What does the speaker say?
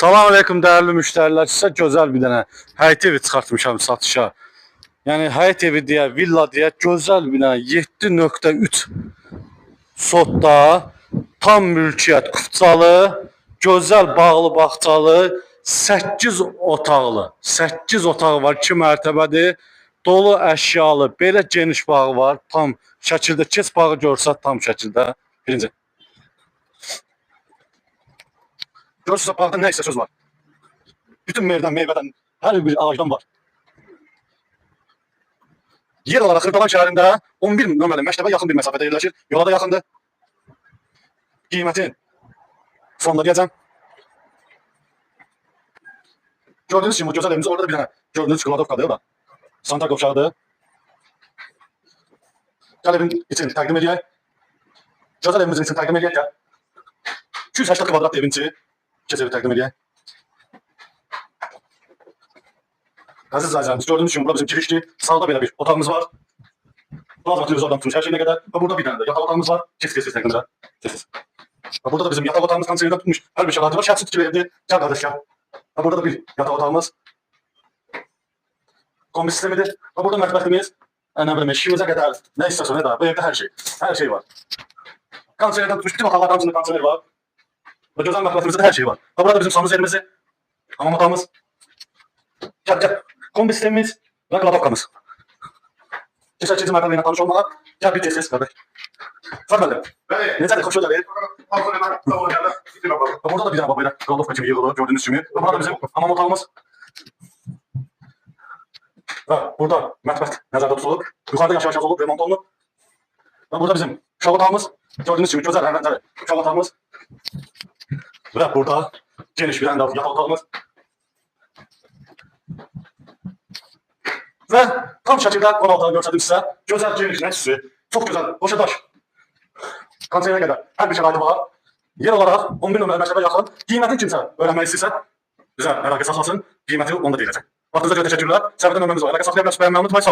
Salam aleyküm değerli müşteriler. Sizə gözəl bir dənə həyət evi çıxartmışam satışa. Yəni həyət evi deyə, villa deyə gözəl bir dənə 7.3 sotda tam mülkiyyət kupçalı, gözəl bağlı bağçalı, 8 otaqlı. 8 otağı var, 2 mərtəbədir. Dolu əşyalı, belə geniş bağı var. Tam şəkildə keç bağı görsə tam şəkildə. Birinci. Görürsünüz bağda nə isə söz var. Bütün meyvədən, hər bir ağacdan var. Yer olarak Xırdalan şəhərində 11 nömrəli məktəbə yaxın bir məsafədə yerləşir. Yola da yaxındır. Qiymətin sonunda deyəcəm. Gördüğünüz kimi bu gözəl evimiz orada da bir dənə gördüğünüz kladovkadır da. Sanitar qovşağıdır. Gəl evin için təqdim edək. Gözəl evimizin için təqdim edək. 280 kvadrat evin içi. Keç evi təqdim edək. Aziz izləyicilərimiz, gördüğünüz gibi burada bizim girişli, sağda belə bir otağımız var. Plazma televizordan tutmuş her şeyine kadar. Ve burada bir tane de yatak otağımız var. Kes təqdim edək. Ve burada da bizim yatak otağımız konserden tutmuş. Her bir şəraiti var. Şəxsi tikili evdir. Gel kardeş gel. Ve burada da bir yatak otağımız. Kombi sistemidir. Ve burada mətbəximiz. Ne bileyim, şişimizə kadar ne istiyorsa ne daha. Bu evde her şey. Her şey var. Konserden tutmuş. Bütün otaqlardan içinde konser var. Ve gözəl mətbəximizdə her şey var. Ve burada bizim samız yerimizi. Hamam otağımız. Gel gel. Kombi sistemimiz ve kladovkamız. Keçək mərtəbə ilə tanış olmağa. Gel bir tez kardeş. Fərməli. Necədir, xoş gəldin. Burada da bir dənə baba ilə kladovka kimi yığılır, gördüğünüz kimi. Ve burada bizim hamam otağımız. Ve burada mətbəx nəzərdə tutulur. Yuxarıda yavaş yavaş olub, remont olunub. Ve burada bizim uşaq otağımız. Gördüğünüz kimi gözəl əhəncəli uşaq otağımız. Ve burada geniş bir dənə yatak otağımız. Ve tam şəkildə qonaqlığa göstərdim sizə. Gözəl geniş nəticəsi, çox gözəl, boşadaş. Konserine qədər hər bir şəraiti var. Yer olarak 11 nömrəli məktəbə yaxın. Qiymətin kimsə öyrənmək istəyirsə, bizə əlaqə saxlasın. Qiyməti onda deyiləcək. Vaxtınıza görə təşəkkürlər. Səbəbdən nömrəmiz var. Əlaqə saxlaya bilərsiniz. Bəyənməyi unutmayın. Sağ olun.